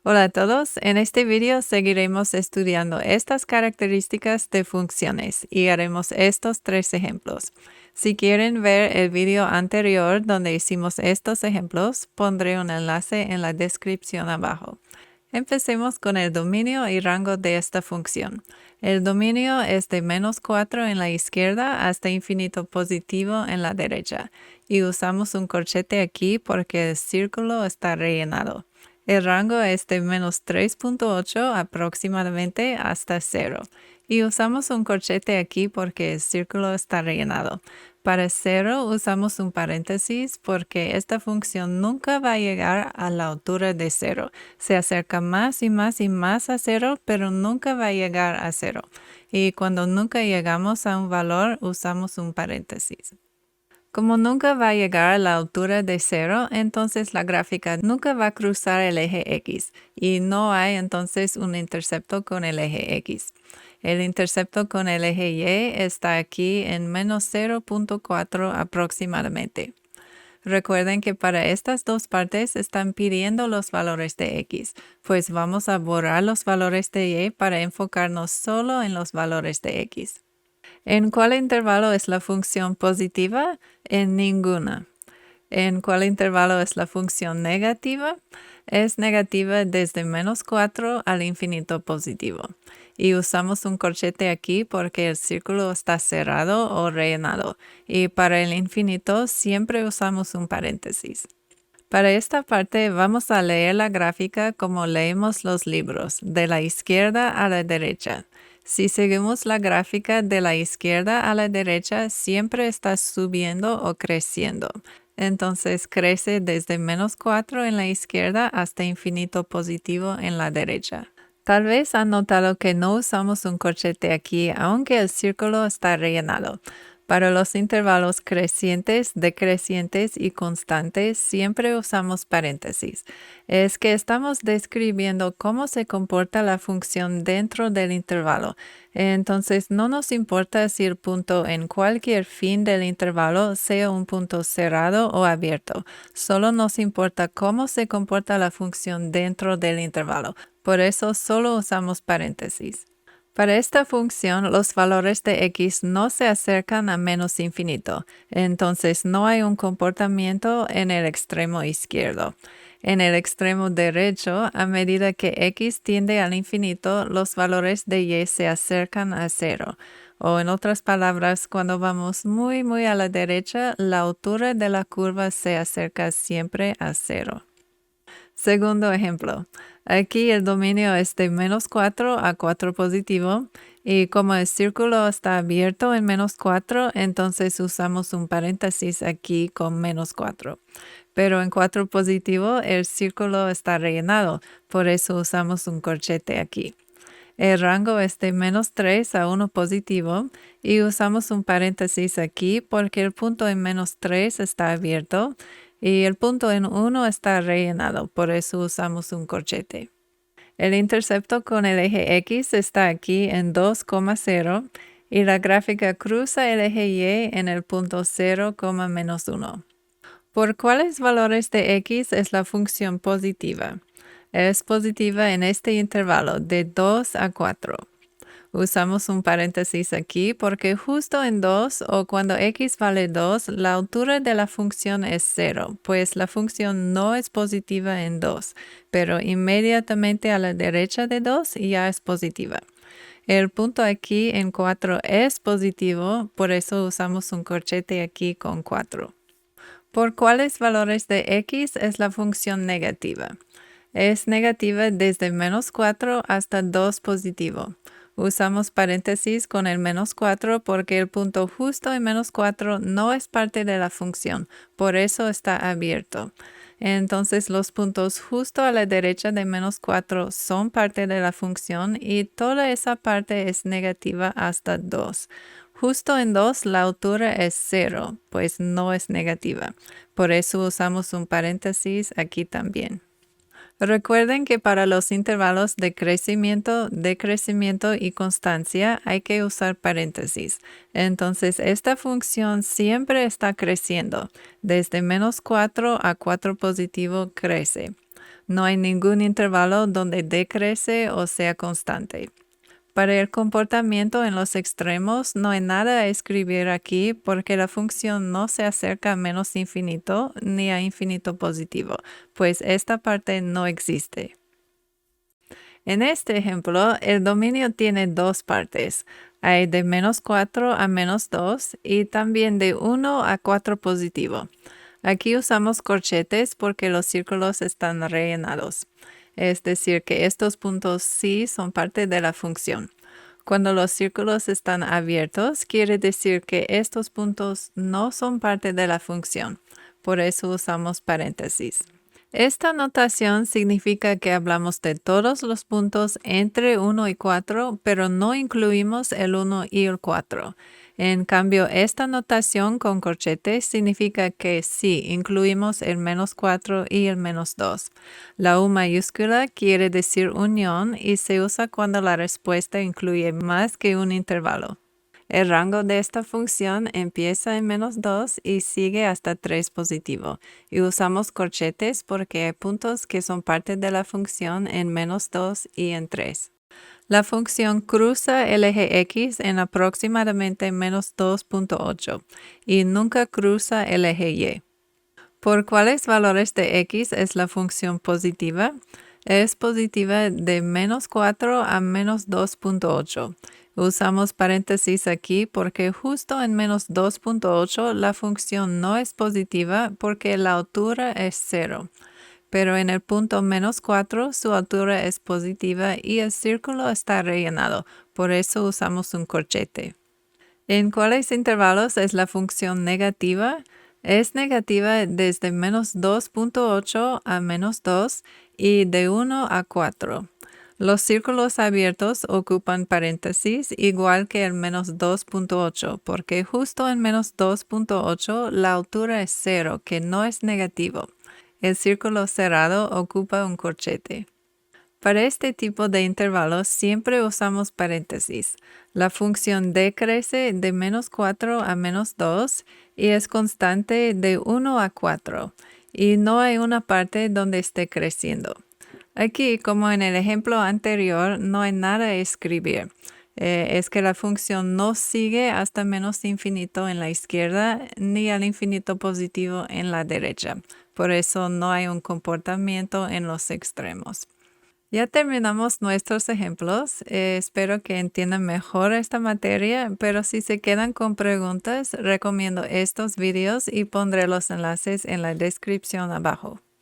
Hola a todos, en este video seguiremos estudiando estas características de funciones y haremos estos tres ejemplos. Si quieren ver el video anterior donde hicimos estos ejemplos, pondré un enlace en la descripción abajo. Empecemos con el dominio y rango de esta función. El dominio es de -4 en la izquierda hasta infinito positivo en la derecha, y usamos un corchete aquí porque el círculo está rellenado. El rango es de -3.8 aproximadamente hasta 0, y usamos un corchete aquí porque el círculo está rellenado. Para 0 usamos un paréntesis porque esta función nunca va a llegar a la altura de 0. Se acerca más y más y más a 0, pero nunca va a llegar a 0. Y cuando nunca llegamos a un valor, usamos un paréntesis. Como nunca va a llegar a la altura de 0, entonces la gráfica nunca va a cruzar el eje X y no hay entonces un intercepto con el eje X. El intercepto con el eje Y está aquí en -0.4 aproximadamente. Recuerden que para estas dos partes están pidiendo los valores de X, pues vamos a borrar los valores de Y para enfocarnos solo en los valores de X. ¿En cuál intervalo es la función positiva? En ninguna. ¿En cuál intervalo es la función negativa? Es negativa desde -4 al infinito positivo. Y usamos un corchete aquí porque el círculo está cerrado o rellenado. Y para el infinito siempre usamos un paréntesis. Para esta parte vamos a leer la gráfica como leemos los libros, de la izquierda a la derecha. Si seguimos la gráfica de la izquierda a la derecha, siempre está subiendo o creciendo. Entonces crece desde -4 en la izquierda hasta infinito positivo en la derecha. Tal vez han notado que no usamos un corchete aquí, aunque el círculo está rellenado. Para los intervalos crecientes, decrecientes y constantes siempre usamos paréntesis. Es que estamos describiendo cómo se comporta la función dentro del intervalo. Entonces no nos importa si el punto en cualquier fin del intervalo sea un punto cerrado o abierto. Solo nos importa cómo se comporta la función dentro del intervalo. Por eso solo usamos paréntesis. Para esta función, los valores de x no se acercan a menos infinito, entonces no hay un comportamiento en el extremo izquierdo. En el extremo derecho, a medida que x tiende al infinito, los valores de y se acercan a 0. O en otras palabras, cuando vamos muy a la derecha, la altura de la curva se acerca siempre a 0. Segundo ejemplo. Aquí el dominio es de -4 a 4 positivo y como el círculo está abierto en -4, entonces usamos un paréntesis aquí con -4. Pero en 4 positivo el círculo está rellenado, por eso usamos un corchete aquí. El rango es de -3 a 1 positivo y usamos un paréntesis aquí porque el punto en -3 está abierto y el punto en 1 está rellenado, por eso usamos un corchete. El intercepto con el eje X está aquí en 2,0 y la gráfica cruza el eje Y en el punto 0, -1. ¿Por cuáles valores de X es la función positiva? Es positiva en este intervalo de 2 a 4. Usamos un paréntesis aquí porque justo en 2 o cuando x vale 2, la altura de la función es 0, pues la función no es positiva en 2, pero inmediatamente a la derecha de 2 ya es positiva. El punto aquí en 4 es positivo, por eso usamos un corchete aquí con 4. ¿Por cuáles valores de x es la función negativa? Es negativa desde -4 hasta 2 positivo. Usamos paréntesis con el -4 porque el punto justo en -4 no es parte de la función, por eso está abierto. Entonces los puntos justo a la derecha de -4 son parte de la función y toda esa parte es negativa hasta 2. Justo en 2 la altura es 0, pues no es negativa. Por eso usamos un paréntesis aquí también. Recuerden que para los intervalos de crecimiento, decrecimiento y constancia hay que usar paréntesis. Entonces esta función siempre está creciendo. Desde -4 a 4 positivo crece. No hay ningún intervalo donde decrece o sea constante. Para el comportamiento en los extremos no hay nada a escribir aquí porque la función no se acerca a menos infinito ni a infinito positivo, pues esta parte no existe. En este ejemplo, el dominio tiene dos partes. Hay de -4 a -2 y también de 1 a 4 positivo. Aquí usamos corchetes porque los círculos están rellenados. Es decir, que estos puntos sí son parte de la función. Cuando los círculos están abiertos, quiere decir que estos puntos no son parte de la función. Por eso usamos paréntesis. Esta notación significa que hablamos de todos los puntos entre 1 y 4, pero no incluimos el 1 y el 4. En cambio, esta notación con corchetes significa que sí, incluimos el -4 y el -2. La U mayúscula quiere decir unión y se usa cuando la respuesta incluye más que un intervalo. El rango de esta función empieza en -2 y sigue hasta 3 positivo. Y usamos corchetes porque hay puntos que son parte de la función en -2 y en 3. La función cruza el eje X en aproximadamente -2.8 y nunca cruza el eje Y. ¿Por cuáles valores de X es la función positiva? Es positiva de -4 a -2.8. Usamos paréntesis aquí porque justo en -2.8 la función no es positiva porque la altura es 0. Pero en el punto -4 su altura es positiva y el círculo está rellenado, por eso usamos un corchete. ¿En cuáles intervalos es la función negativa? Es negativa desde -2.8 a -2 y de 1 a 4. Los círculos abiertos ocupan paréntesis igual que el -2.8 porque justo en -2.8 la altura es 0, que no es negativo. El círculo cerrado ocupa un corchete. Para este tipo de intervalos siempre usamos paréntesis. La función decrece de -4 a -2 y es constante de 1 a 4 y no hay una parte donde esté creciendo. Aquí, como en el ejemplo anterior, no hay nada a escribir. Es que la función no sigue hasta -infinito en la izquierda ni al infinito positivo en la derecha. Por eso no hay un comportamiento en los extremos. Ya terminamos nuestros ejemplos. Espero que entiendan mejor esta materia, pero si se quedan con preguntas, recomiendo estos videos y pondré los enlaces en la descripción abajo.